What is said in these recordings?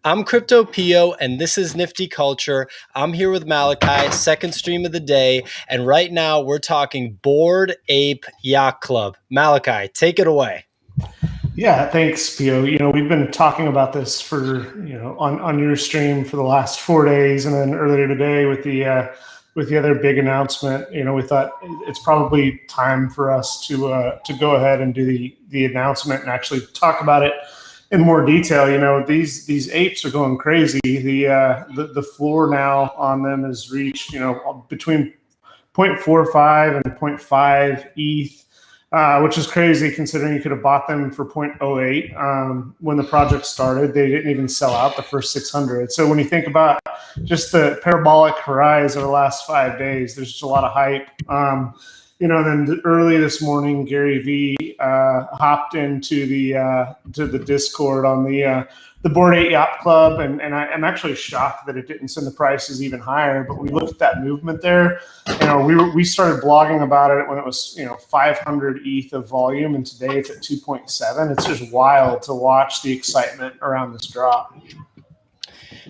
I'm Crypto Pio, and this is NFTCulture. I'm here with Malachi, second stream of the day, and right now we're talking Bored Ape Yacht Club. Malachi, take it away. Yeah, thanks, Pio. We've been talking about this for on your stream for the last 4 days, and then earlier today with the other big announcement. We thought it's probably time for us to go ahead and do the announcement and actually talk about it in more detail. These apes are going crazy. The floor now on them has reached between 0.45 and zero point 0.5 ETH, which is crazy considering you could have bought them for 0.08 when the project started. They didn't even sell out the first 600. So when you think about just the parabolic rise over the last 5 days, there's just a lot of hype. Then early this morning, Gary V hopped into the Discord on the Bored Ape Yacht Club, and I'm actually shocked that it didn't send the prices even higher. But we looked at that movement there. We started blogging about it when it was 500 ETH of volume, and today it's at 2.7. It's just wild to watch the excitement around this drop.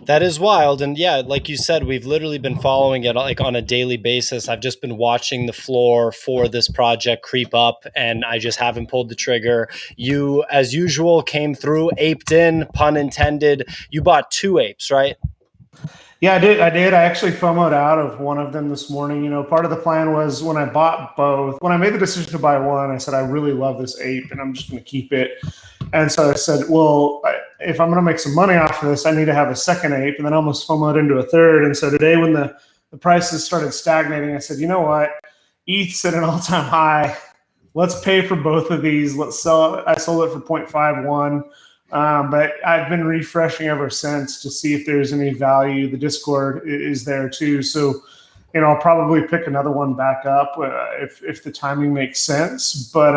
That is wild. And yeah, like you said, we've literally been following it like on a daily basis. I've just been watching the floor for this project creep up, and I just haven't pulled the trigger. You, as usual, came through, aped in, pun intended. You bought two apes, right? Yeah, I did. I actually FOMO'd out of one of them this morning. Part of the plan was when I bought both, when I made the decision to buy one, I said, I really love this ape and I'm just going to keep it. And so I said, well, if I'm going to make some money off of this, I need to have a second ape. And then I almost FOMO'd into a third. And so today when the prices started stagnating, I said, you know what? ETH's at an all-time high. Let's pay for both of these. Let's sell it. I sold it for 0.51. But I've been refreshing ever since to see if there's any value. The Discord is there too. So, I'll probably pick another one back up if the timing makes sense. But,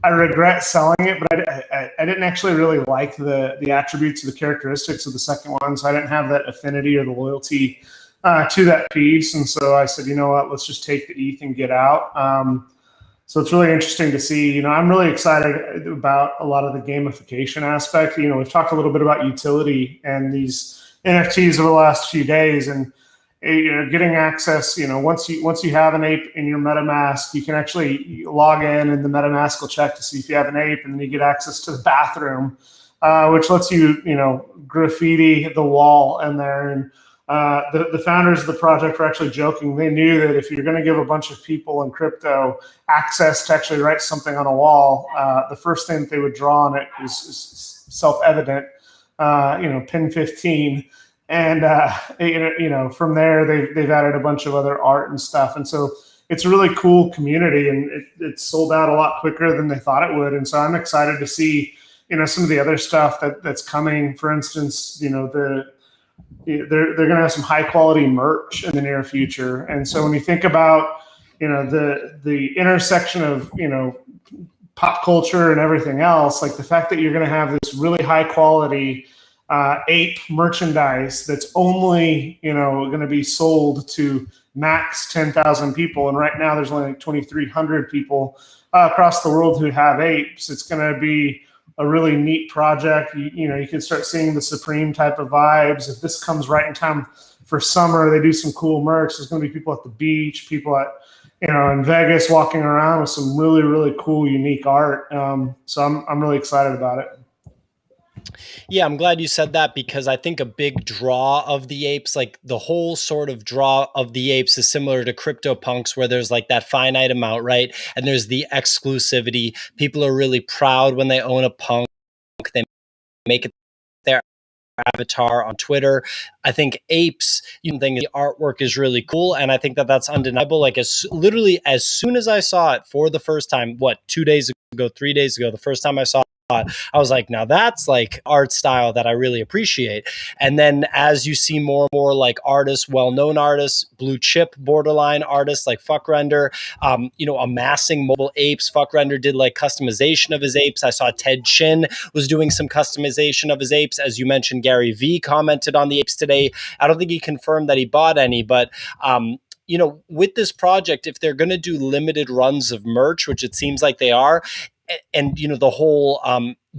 I regret selling it, but I didn't actually really like the attributes or the characteristics of the second one. So I didn't have that affinity or the loyalty to that piece. And so I said, you know what, let's just take the ETH and get out. So it's really interesting to see. I'm really excited about a lot of the gamification aspect. We've talked a little bit about utility and these NFTs over the last few days, and getting access. Once you have an ape in your MetaMask, you can actually log in, and the MetaMask will check to see if you have an ape, and then you get access to the bathroom, which lets you graffiti the wall in there. And the founders of the project were actually joking. They knew that if you're going to give a bunch of people in crypto access to actually write something on a wall, the first thing that they would draw on it is self-evident, pin 15. And, from there, they've added a bunch of other art and stuff. And so it's a really cool community, and it sold out a lot quicker than they thought it would. And so I'm excited to see, some of the other stuff that's coming. For instance, they're going to have some high quality merch in the near future. And so when you think about, the intersection of, pop culture and everything else, like the fact that you're going to have this really high quality ape merchandise that's only, going to be sold to max 10,000 people. And right now there's only like 2,300 people across the world who have apes. It's going to be a really neat project. You can start seeing the Supreme type of vibes. If this comes right in time for summer, they do some cool merch. There's going to be people at the beach, people at, in Vegas walking around with some really, really cool, unique art. So I'm really excited about it. Yeah, I'm glad you said that, because I think a big draw of the apes, like the whole sort of draw of the apes, is similar to CryptoPunks, where there's like that finite amount, right? And there's the exclusivity. People are really proud when they own a punk. They make it their avatar on Twitter. I think apes, the artwork is really cool, and I think that that's undeniable. Like literally as soon as I saw it for the first time, 3 days ago, the first time I saw I was like, now that's like art style that I really appreciate. And then as you see more and more like artists, well-known artists, blue chip borderline artists like Fuckrender, amassing mobile apes. Fuckrender did like customization of his apes. I saw Ted Chin was doing some customization of his apes. As you mentioned, Gary V commented on the apes today. I don't think he confirmed that he bought any, but with this project, if they're going to do limited runs of merch, which it seems like they are, and the whole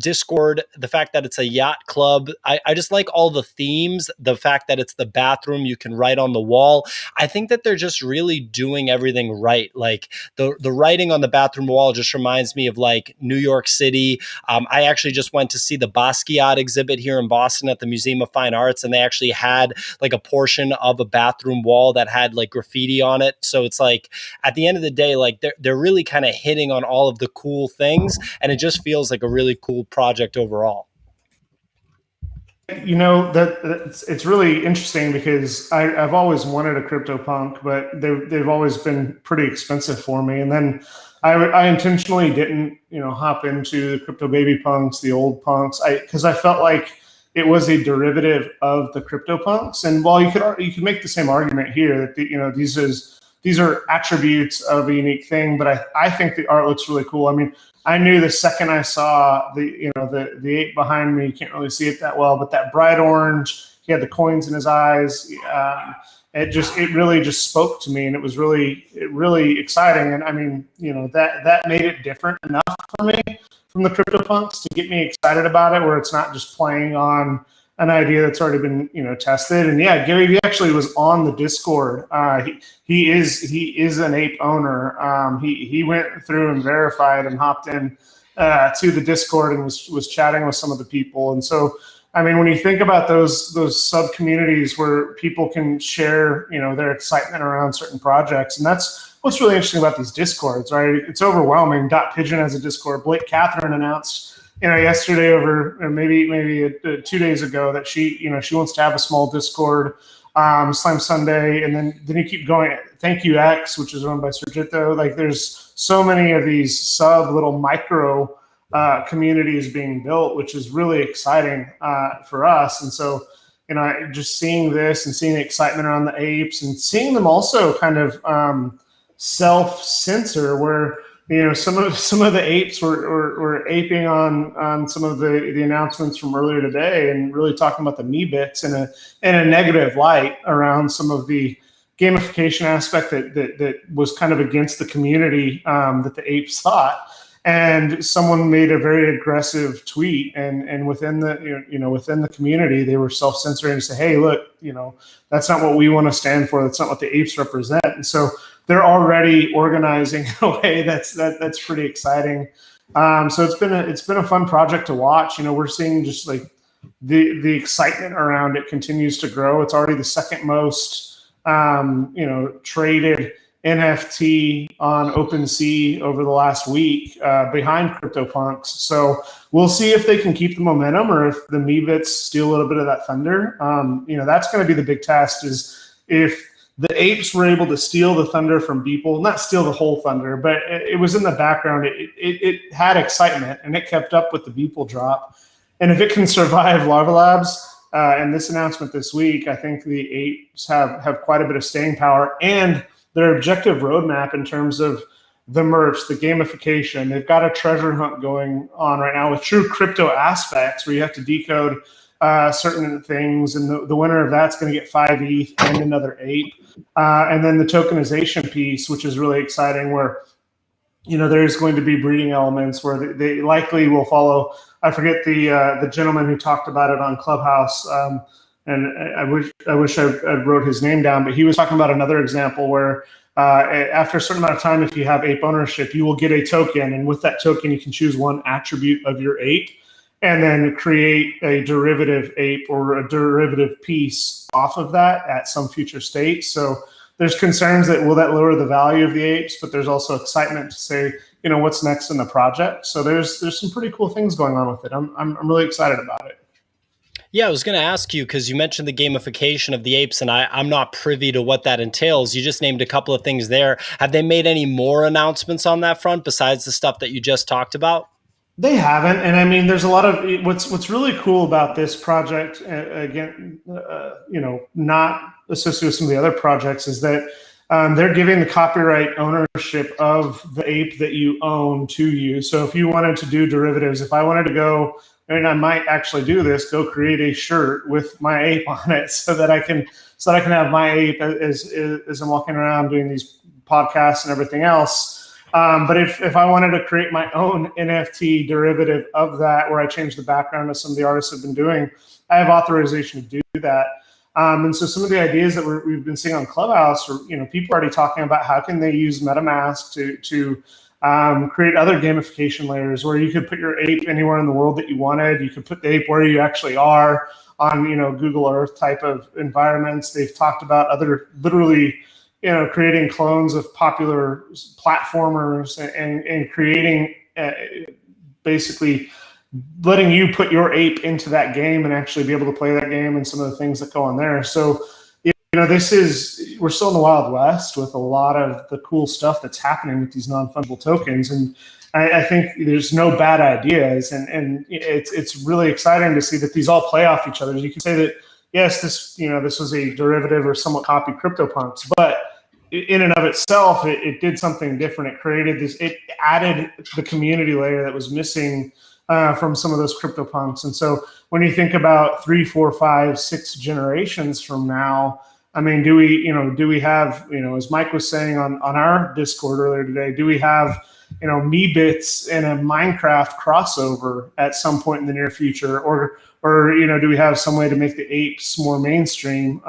Discord, the fact that it's a yacht club. I just like all the themes, the fact that it's the bathroom, you can write on the wall. I think that they're just really doing everything right. Like the writing on the bathroom wall just reminds me of like New York City. I actually just went to see the Basquiat exhibit here in Boston at the Museum of Fine Arts, and they actually had like a portion of a bathroom wall that had like graffiti on it. So it's like at the end of the day, like they're really kind of hitting on all of the cool things, and it just feels like a really cool project overall. That it's really interesting because I've always wanted a CryptoPunk, but they've always been pretty expensive for me. And then I intentionally didn't hop into the crypto baby punks, the old punks, because I felt like it was a derivative of the CryptoPunks. And while you could make the same argument here that these are attributes of a unique thing, but I think the art looks really cool. I mean, I knew the second I saw the ape behind me. You can't really see it that well, but that bright orange, he had the coins in his eyes. It really just spoke to me, and it was really exciting. And I mean, that made it different enough for me from the CryptoPunks to get me excited about it, where it's not just playing on an idea that's already been tested. And yeah, Gary Vee actually was on the Discord. He is an ape owner. He went through and verified and hopped in to the Discord and was chatting with some of the people. And so I mean, when you think about those sub communities where people can share their excitement around certain projects, and that's what's really interesting about these Discords, right? It's overwhelming. Dot Pigeon has a Discord. Blake Catherine announced yesterday over maybe 2 days ago that she wants to have a small Discord, Slam Sunday, and then you keep going. Thank You X, which is run by Sergito. Like there's so many of these sub little micro communities being built, which is really exciting for us. And so just seeing this and seeing the excitement around the apes and seeing them also kind of self-censor where some of the apes were aping on some of the announcements from earlier today and really talking about the me bits in a negative light around some of the gamification aspect that was kind of against the community that the apes thought. And someone made a very aggressive tweet, and within the within the community, they were self-censoring to say, "Hey, look, that's not what we want to stand for. That's not what the apes represent." And so they're already organizing in a way that's pretty exciting. So it's been a fun project to watch. We're seeing just like the excitement around it continues to grow. It's already the second most traded NFT on OpenSea over the last week, behind CryptoPunks. So we'll see if they can keep the momentum or if the Meebits steal a little bit of that thunder. That's going to be the big test, is if the apes were able to steal the thunder from Beeple, not steal the whole thunder, but it was in the background. It had excitement and it kept up with the Beeple drop. And if it can survive Larva Labs and this announcement this week, I think the apes have quite a bit of staying power, and their objective roadmap in terms of the merch, the gamification. They've got a treasure hunt going on right now with true crypto aspects where you have to decode certain things, and the winner of that's going to get 5 ETH and another ape. And then the tokenization piece, which is really exciting, where there's going to be breeding elements where they likely will follow. I forget the gentleman who talked about it on Clubhouse. And I wish I wrote his name down, but he was talking about another example where after a certain amount of time, if you have ape ownership, you will get a token. And with that token, you can choose one attribute of your ape and then create a derivative ape or a derivative piece off of that at some future state. So there's concerns that will that lower the value of the apes, but there's also excitement to say, what's next in the project. So there's some pretty cool things going on with it. I'm really excited about it. Yeah, I was going to ask you, because you mentioned the gamification of the apes, and I'm not privy to what that entails. You just named a couple of things there. Have they made any more announcements on that front besides the stuff that you just talked about? They haven't, and I mean, there's a lot of what's really cool about this project. Again, not associated with some of the other projects, is that they're giving the copyright ownership of the ape that you own to you. So if you wanted to do derivatives, if I wanted to go, and I might actually do this, go create a shirt with my ape on it so that I can have my ape as I'm walking around doing these podcasts and everything else. But if I wanted to create my own NFT derivative of that, where I change the background of some of the artists have been doing, I have authorization to do that. And so some of the ideas that we've been seeing on Clubhouse, or people are already talking about how can they use MetaMask to create other gamification layers where you could put your ape anywhere in the world that you wanted. You could put the ape where you actually are on Google Earth type of environments. They've talked about other literally creating clones of popular platformers and creating basically letting you put your ape into that game and actually be able to play that game and some of the things that go on there. So, we're still in the Wild West with a lot of the cool stuff that's happening with these non-fungible tokens. And I think there's no bad ideas. And it's really exciting to see that these all play off each other. You can say that, yes, this was a derivative or somewhat copied CryptoPunks, but in and of itself, it did something different. It added the community layer that was missing from some of those CryptoPunks. And so when you think about 3, 4, 5, 6 generations from now, I mean, do we have, as Mike was saying on our Discord earlier today, do we have, Meebits and a Minecraft crossover at some point in the near future, or do we have some way to make the apes more mainstream?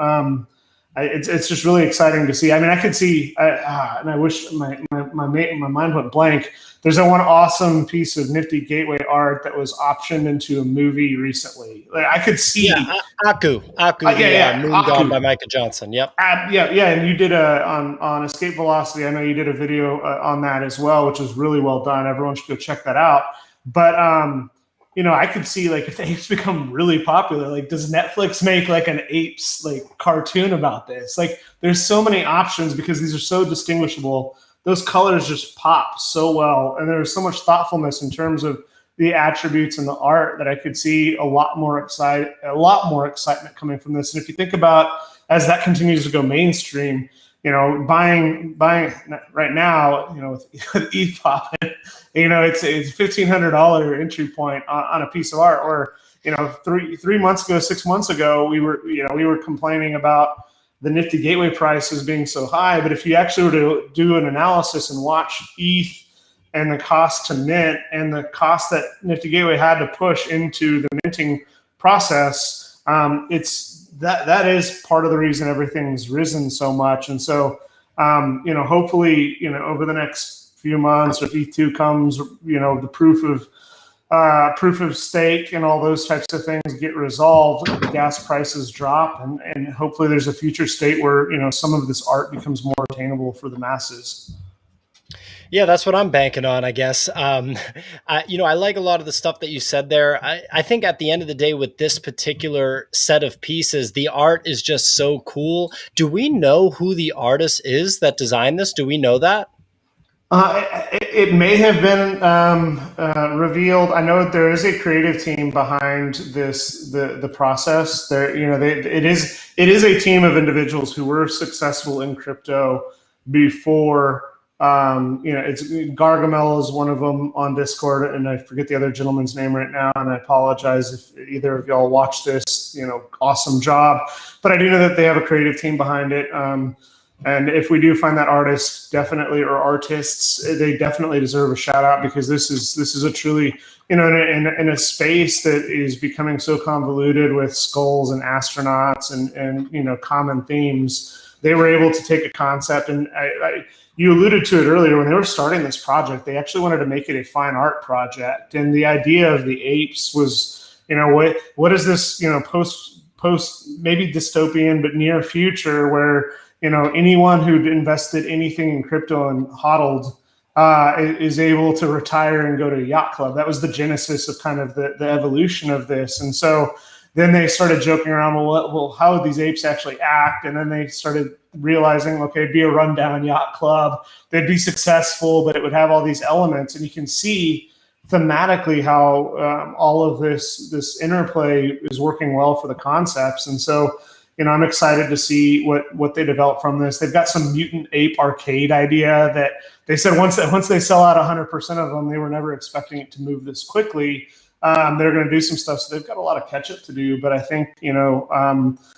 It's just really exciting to see. I mean, I could see, and I wish my mind went blank. There's one awesome piece of Nifty Gateway art that was optioned into a movie recently. Like, I could see Aku, Moon Gone by Micah Johnson. Yep. And you did on Escape Velocity. I know you did a video on that as well, which was really well done. Everyone should go check that out. But I could see, like, if the apes become really popular, like, does Netflix make like an apes like cartoon about this? Like, there's so many options because these are so distinguishable. Those colors just pop so well, and there's so much thoughtfulness in terms of the attributes and the art that I could see a lot more excitement coming from this. And if you think about, as that continues to go mainstream, buying right now, with ETH popping, it's $1,500 entry point on a piece of art. Or 3 months ago, 6 months ago, we were complaining about the Nifty Gateway price as being so high. But if you actually were to do an analysis and watch ETH and the cost to mint and the cost that Nifty Gateway had to push into the minting process, that is part of the reason everything's risen so much. And so, hopefully, over the next few months, if ETH2 comes, the proof of stake and all those types of things get resolved, the gas prices drop, and hopefully there's a future state where some of this art becomes more attainable for the masses. Yeah, that's what I'm banking on, I guess. I like a lot of the stuff that you said there. I think at the end of the day, with this particular set of pieces, the art is just so cool. Do we know who the artist is that designed this? Do we know that? It may have been revealed. I know there is a creative team behind this, the process. It is a team of individuals who were successful in crypto before. It's Gargamel is one of them on Discord, and I forget the other gentleman's name right now, and I apologize if either of y'all watch this. Awesome job. But I do know that they have a creative team behind it. And if we do find that artist, definitely, or artists, they definitely deserve a shout out, because this is a truly, in a space that is becoming so convoluted with skulls and astronauts and common themes. They were able to take a concept, and you alluded to it earlier, when they were starting this project, they actually wanted to make it a fine art project. And the idea of the apes was, what is this, post maybe dystopian, but near future where, anyone who'd invested anything in crypto and hodled is able to retire and go to a yacht club. That was the genesis of kind of the evolution of this. And so then they started joking around, well, how would these apes actually act? And then they started realizing, okay, it'd be a rundown yacht club. They'd be successful, but it would have all these elements. And you can see thematically how all of this interplay is working well for the concepts. And so, I'm excited to see what they develop from this. They've got some mutant ape arcade idea that they said once they sell out 100% of them, they were never expecting it to move this quickly. They're going to do some stuff, so they've got a lot of catch up to do. But I think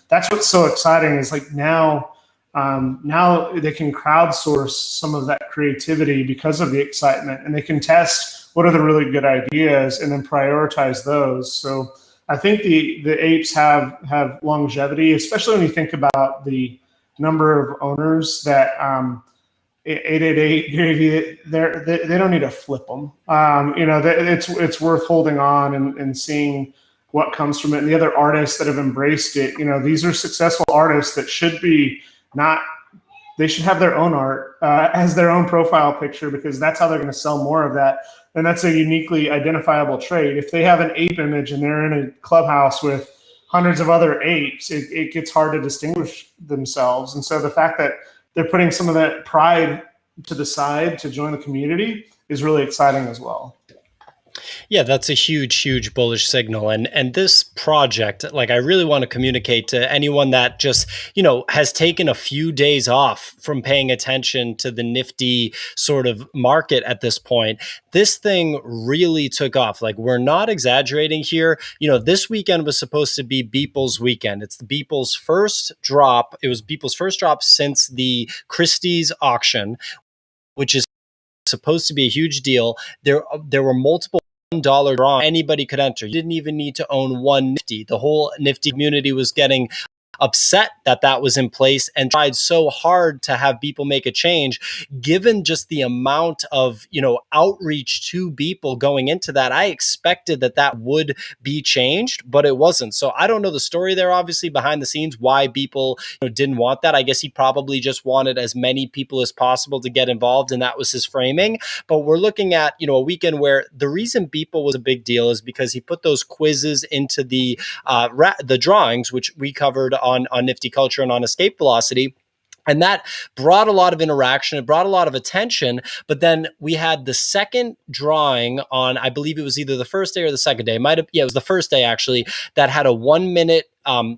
that's what's so exciting is, like, now now they can crowdsource some of that creativity because of the excitement, and they can test what are the really good ideas and then prioritize those. So I think the apes have longevity, especially when you think about the number of owners that 888 they don't need to flip them. It's worth holding on and seeing what comes from it. And the other artists that have embraced it, these are successful artists that should be not. They should have their own art as their own profile picture, because that's how they're going to sell more of that. And that's a uniquely identifiable trait. If they have an ape image and they're in a clubhouse with hundreds of other apes, it gets hard to distinguish themselves. And so the fact that they're putting some of that pride to the side to join the community is really exciting as well. Yeah, that's a huge bullish signal. And this project, like, I really want to communicate to anyone that just, has taken a few days off from paying attention to the nifty sort of market at this point. This thing really took off. Like, we're not exaggerating here. This weekend was supposed to be Beeple's weekend. It's the Beeple's first drop. It was Beeple's first drop since the Christie's auction, which is supposed to be a huge deal. There were multiple $1 draw anybody could enter. You didn't even need to own one Nifty. The whole Nifty community was getting upset that was in place and tried so hard to have Beeple make a change. Given just the amount of outreach to Beeple going into that, I expected that would be changed, but it wasn't. So I don't know the story there, obviously, behind the scenes, why Beeple didn't want that. I guess he probably just wanted as many people as possible to get involved, and that was his framing. But we're looking at a weekend where the reason Beeple was a big deal is because he put those quizzes into the drawings, which we covered on NFTCulture and on Escape Velocity. And that brought a lot of interaction. It brought a lot of attention. But then we had the second drawing on, I believe it was either the first day or the second day. It was the first day, actually, that had a 1 minute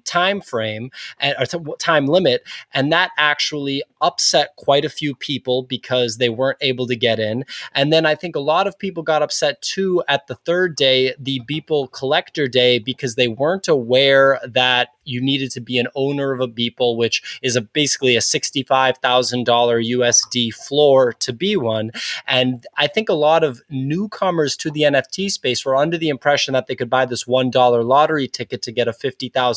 time frame or time limit, and that actually upset quite a few people because they weren't able to get in. And then I think a lot of people got upset too at the third day, the Beeple collector day, because they weren't aware that you needed to be an owner of a Beeple, which is basically a $65,000 USD floor to be one. And I think a lot of newcomers to the NFT space were under the impression that they could buy this $1 lottery ticket to get a $50,000+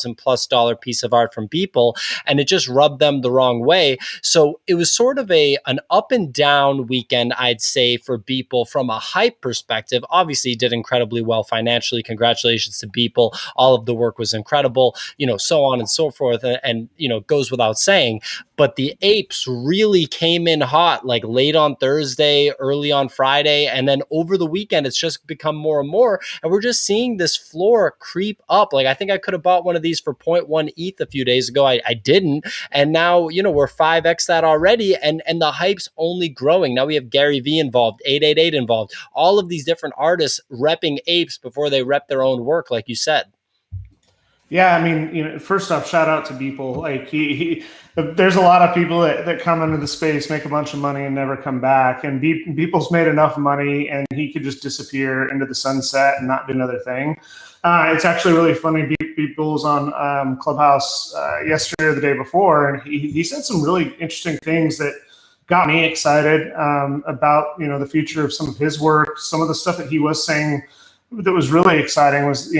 piece of art from Beeple, and it just rubbed them the wrong way. So it was sort of an up and down weekend, I'd say, for Beeple from a hype perspective. Obviously, he did incredibly well financially. Congratulations to Beeple. All of the work was incredible, so on and so forth, and goes without saying. But the apes really came in hot, like late on Thursday, early on Friday, and then over the weekend, it's just become more and more. And we're just seeing this floor creep up. Like, I think I could have bought one of these for 0.1 ETH a few days ago. I didn't. And now, we're 5x that already. And the hype's only growing. Now we have Gary V involved, 888 involved, all of these different artists repping apes before they rep their own work, like you said. Yeah, I mean, first off, shout out to Beeple. Like there's a lot of people that come into the space, make a bunch of money, and never come back. And Beeple's made enough money, and he could just disappear into the sunset and not do another thing. It's actually really funny. Beeple was on Clubhouse yesterday or the day before, and he said some really interesting things that got me excited about the future of some of his work. Some of the stuff that he was saying that was really exciting was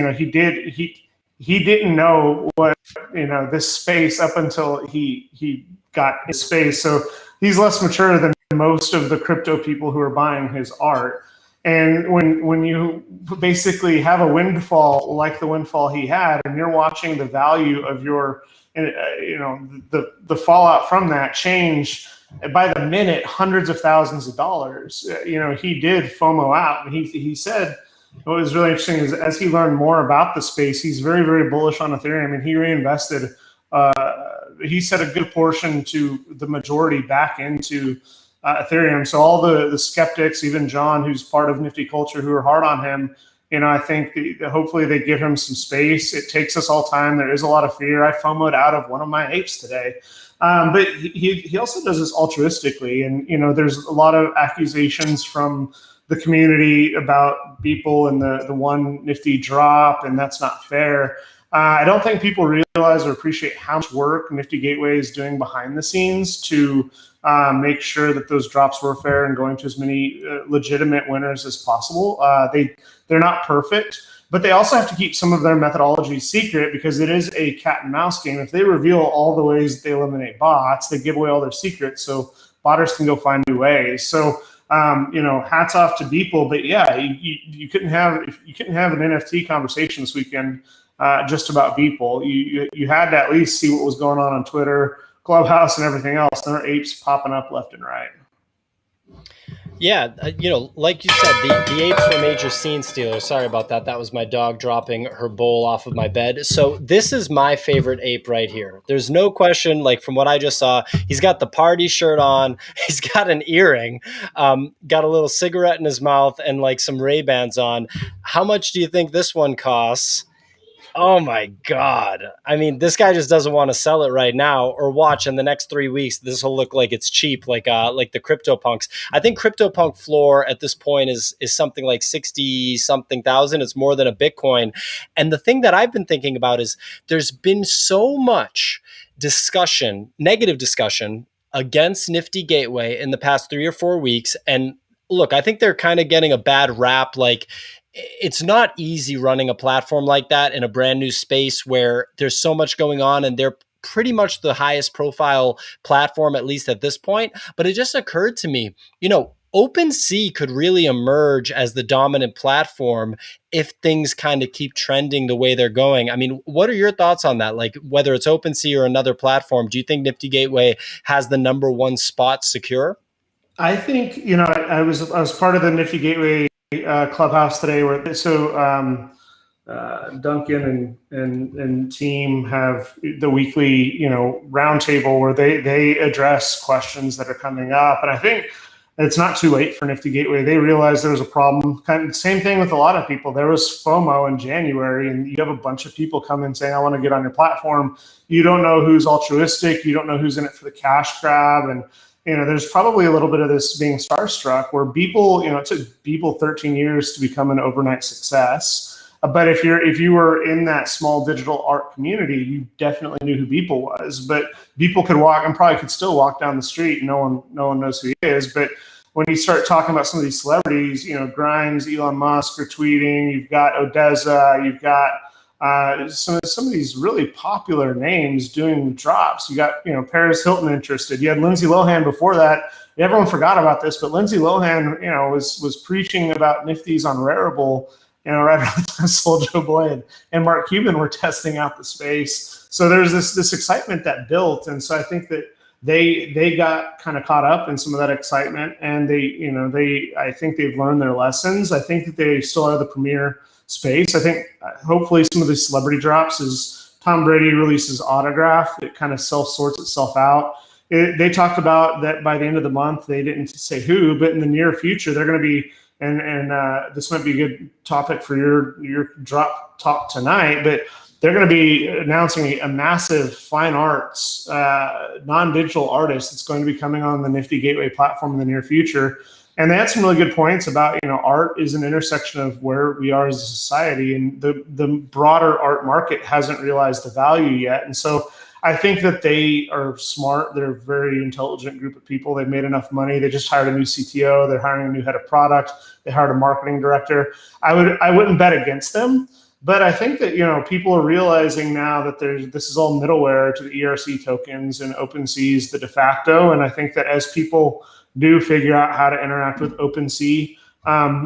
he didn't know what this space up until he got his space. So he's less mature than most of the crypto people who are buying his art. And when you basically have a windfall like the windfall he had, and you're watching the value of your the fallout from that change by the minute, hundreds of thousands of dollars. He did FOMO out, and he said what was really interesting is as he learned more about the space, he's very, very bullish on Ethereum, and he reinvested. He said a good portion to the majority back into Ethereum. So all the skeptics, even John, who's part of NFTCulture, who are hard on him, I think hopefully they give him some space. It takes us all time. There is a lot of fear. I FOMO'd out of one of my apes today. But he also does this altruistically. And, there's a lot of accusations from the community about Beeple and the one nifty drop, and that's not fair. I don't think people realize or appreciate how much work Nifty Gateway is doing behind the scenes to make sure that those drops were fair and going to as many legitimate winners as possible. They're not perfect, but they also have to keep some of their methodology secret because it is a cat and mouse game. If they reveal all the ways they eliminate bots, they give away all their secrets, so botters can go find new ways. So hats off to Beeple, but yeah, you couldn't have an NFT conversation this weekend just about Beeple. You had to at least see what was going on Twitter, Clubhouse, and everything else. There are apes popping up left and right. Yeah, like you said, the apes were major scene stealers. Sorry about that. That was my dog dropping her bowl off of my bed. So this is my favorite ape right here. There's no question, like from what I just saw, he's got the party shirt on. He's got an earring, got a little cigarette in his mouth, and like some Ray-Bans on. How much do you think this one costs? Oh my God. I mean, this guy just doesn't want to sell it right now, or watch in the next 3 weeks. This will look like it's cheap, like the CryptoPunks. I think CryptoPunk floor at this point is something like 60 something thousand. It's more than a Bitcoin. And the thing that I've been thinking about is there's been so much discussion, negative discussion against Nifty Gateway in the past 3 or 4 weeks. And look, I think they're kind of getting a bad rap. Like, it's not easy running a platform like that in a brand new space where there's so much going on, and they're pretty much the highest profile platform, at least at this point. But it just occurred to me, OpenSea could really emerge as the dominant platform if things kind of keep trending the way they're going. I mean, what are your thoughts on that? Like, whether it's OpenSea or another platform, do you think Nifty Gateway has the #1 spot secure? I think, I was part of the Nifty Gateway Clubhouse today, where Duncan and team have the weekly roundtable where they address questions that are coming up, and I think it's not too late for Nifty Gateway. They realized there was a problem. Kind of same thing with a lot of people. There was FOMO in January, and you have a bunch of people come in saying, "I want to get on your platform." You don't know who's altruistic. You don't know who's in it for the cash grab, and there's probably a little bit of this being starstruck where Beeple, it took Beeple 13 years to become an overnight success. But if you were in that small digital art community, you definitely knew who Beeple was. But Beeple could walk and probably could still walk down the street. No one knows who he is. But when you start talking about some of these celebrities, Grimes, Elon Musk are tweeting. You've got Odessa. You've got some of these really popular names doing drops. You got Paris Hilton interested. You had Lindsay Lohan before that. Everyone forgot about this, but Lindsay Lohan was preaching about Nifties on Rarible, right around the time Soulja Boy and Mark Cuban were testing out the space. So there's this excitement that built, and so I think that they got kind of caught up in some of that excitement, and I think they've learned their lessons. I think that they still are the premier space. I think hopefully some of the celebrity drops is Tom Brady releases autograph. It kind of self-sorts itself out. They talked about that by the end of the month. They didn't say who, but in the near future, they're going to be, and this might be a good topic for your drop talk tonight, but they're going to be announcing a massive fine arts, non-digital artist that's going to be coming on the Nifty Gateway platform in the near future. And they had some really good points about, art is an intersection of where we are as a society, and the broader art market hasn't realized the value yet. And so I think that they are smart. They're a very intelligent group of people. They've made enough money. They just hired a new CTO. They're hiring a new head of product. They hired a marketing director. I wouldn't bet against them, but I think that, people are realizing now that this is all middleware to the ERC tokens, and OpenSea is the de facto. And I think that as people do figure out how to interact with OpenSea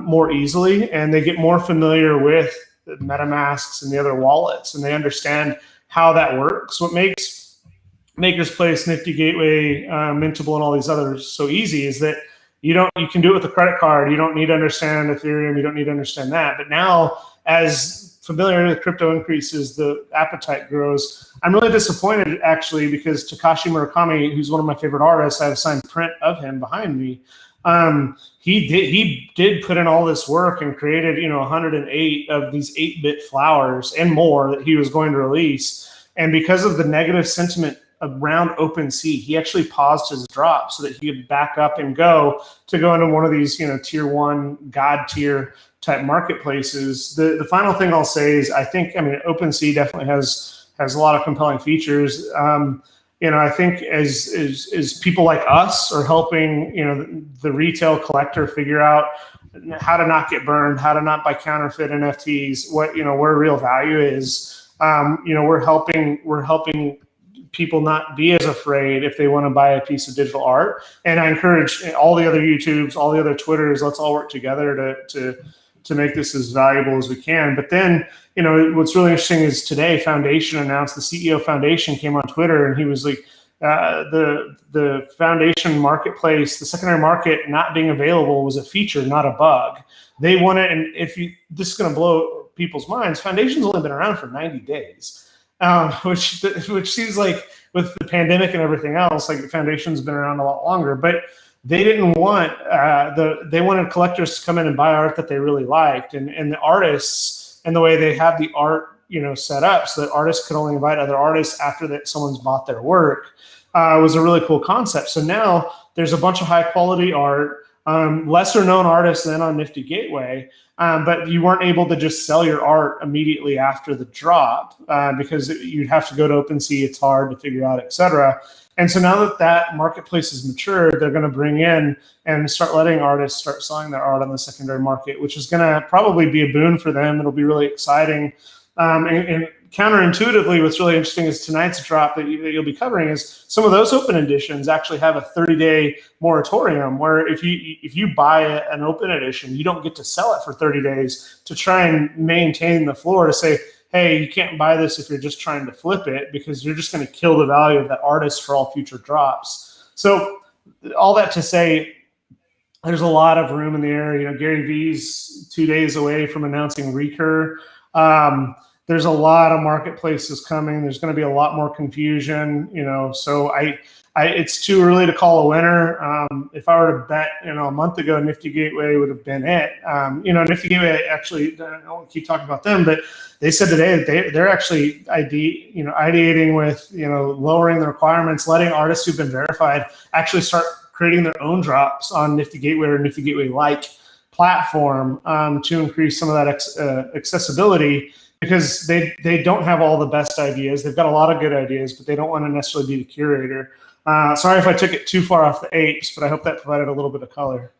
more easily, and they get more familiar with the MetaMasks and the other wallets, and they understand how that works. What makes Maker's Place, Nifty Gateway, Mintable, and all these others so easy is that you can do it with a credit card. You don't need to understand Ethereum. You don't need to understand that. But now, as familiarity with crypto increases, the appetite grows. I'm really disappointed, actually, because Takashi Murakami, who's one of my favorite artists, I have a signed print of him behind me. He did put in all this work and created 108 of these 8-bit flowers and more that he was going to release. And because of the negative sentiment around OpenSea, he actually paused his drop so that he could back up and go into one of these tier 1 god tier type marketplaces. The final thing I'll say is OpenSea definitely has a lot of compelling features. I think as people like us are helping, the retail collector figure out how to not get burned, how to not buy counterfeit NFTs, where real value is. We're helping people not be as afraid if they want to buy a piece of digital art. And I encourage all the other YouTubes, all the other Twitters, let's all work together to make this as valuable as we can. But then, what's really interesting is today Foundation announced, the CEO of Foundation came on Twitter and he was like, the Foundation marketplace, the secondary market not being available was a feature, not a bug. They want it, and this is going to blow people's minds, Foundation's only been around for 90 days, which seems like with the pandemic and everything else, like the Foundation's been around a lot longer, but they didn't want they wanted collectors to come in and buy art that they really liked, and the artists, and the way they have the art set up so that artists could only invite other artists after that someone's bought their work, was a really cool concept. So now there's a bunch of high quality art, lesser known artists than on Nifty Gateway, but you weren't able to just sell your art immediately after the drop because you'd have to go to OpenSea. It's hard to figure out, etc. And so now that marketplace is matured, they're going to bring in and start letting artists start selling their art on the secondary market, which is going to probably be a boon for them. It'll be really exciting. And counterintuitively, what's really interesting is tonight's drop that you'll be covering is some of those open editions actually have a 30-day moratorium where if you buy an open edition, you don't get to sell it for 30 days to try and maintain the floor to say, hey, you can't buy this if you're just trying to flip it because you're just going to kill the value of that artist for all future drops. So all that to say, there's a lot of room in the air. Gary V's 2 days away from announcing Recur. There's a lot of marketplaces coming. There's going to be a lot more confusion, so it's too early to call a winner. If I were to bet, a month ago, Nifty Gateway would have been it. Nifty Gateway actually, I don't keep talking about them, but they said today that they're actually ideating with, lowering the requirements, letting artists who've been verified actually start creating their own drops on Nifty Gateway or Nifty Gateway-like platform to increase some of that accessibility, because they don't have all the best ideas. They've got a lot of good ideas, but they don't want to necessarily be the curator. Sorry if I took it too far off the apes, but I hope that provided a little bit of color.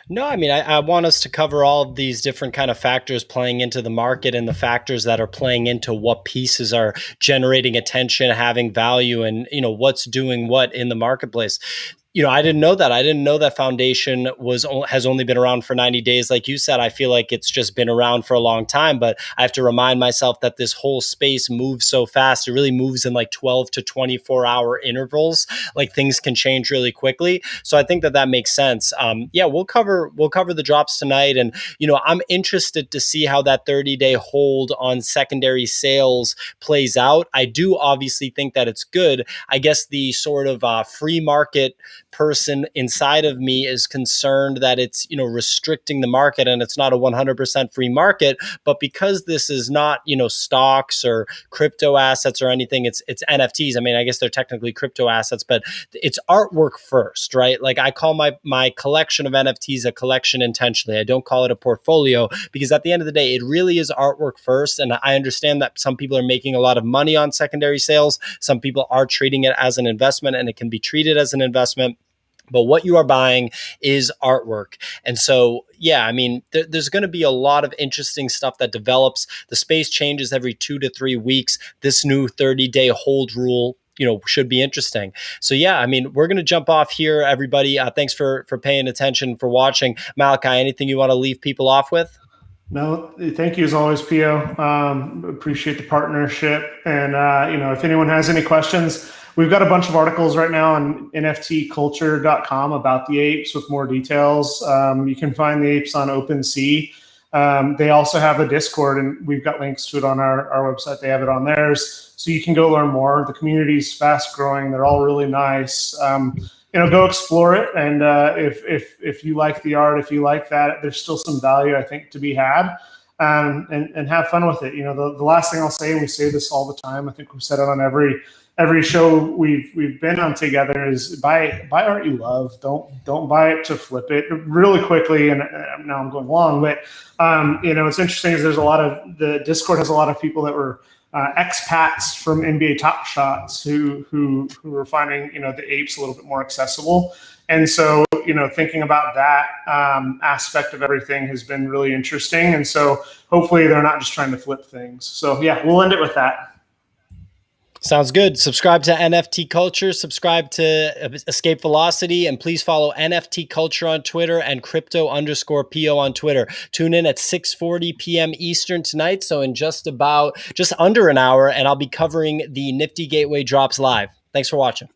No, I mean, I want us to cover all of these different kind of factors playing into the market and the factors that are playing into what pieces are generating attention, having value, and, what's doing what in the marketplace. I didn't know that. I didn't know that Foundation has only been around for 90 days. Like you said, I feel like it's just been around for a long time, but I have to remind myself that this whole space moves so fast. It really moves in like 12 to 24 hour intervals. Like things can change really quickly. So I think that makes sense. We'll cover the drops tonight. And, I'm interested to see how that 30-day hold on secondary sales plays out. I do obviously think that it's good. I guess the sort of free market person inside of me is concerned that it's, restricting the market and it's not a 100% free market. But because this is not, stocks or crypto assets or anything, it's NFTs. I mean, I guess they're technically crypto assets, but it's artwork first, right? Like I call my collection of NFTs a collection intentionally. I don't call it a portfolio because at the end of the day, it really is artwork first. And I understand that some people are making a lot of money on secondary sales. Some people are treating it as an investment, and it can be treated as an investment. But what you are buying is artwork. And so, I mean, there's going to be a lot of interesting stuff that develops. The space changes every 2 to 3 weeks. This new 30-day hold rule, should be interesting. So, I mean, we're going to jump off here, everybody. Thanks for paying attention, for watching. Malachi, anything you want to leave people off with? No, thank you as always, Pio. Appreciate the partnership. And, if anyone has any questions, we've got a bunch of articles right now on NFTCulture.com about the apes with more details. You can find the apes on OpenSea. They also have a Discord, and we've got links to it on our website. They have it on theirs. So you can go learn more. The community's fast growing. They're all really nice. Go explore it. And if you like the art, if you like that, there's still some value, I think, to be had. And have fun with it. The last thing I'll say, and we say this all the time, I think we've said it on every every show we've been on together is buy art you love. Don't buy it to flip it really quickly. And now I'm going long, but it's interesting is there's a lot of the Discord has a lot of people that were expats from NBA Top Shots who were finding the apes a little bit more accessible. And so, thinking about that aspect of everything has been really interesting. And so hopefully they're not just trying to flip things. So yeah, we'll end it with that. Sounds good. Subscribe to NFTCulture, subscribe to Escape Velocity, and please follow NFTCulture on Twitter and Crypto_Pio on Twitter. Tune in at 6:40 p.m. Eastern tonight. So in just under an hour, and I'll be covering the Nifty Gateway drops live. Thanks for watching.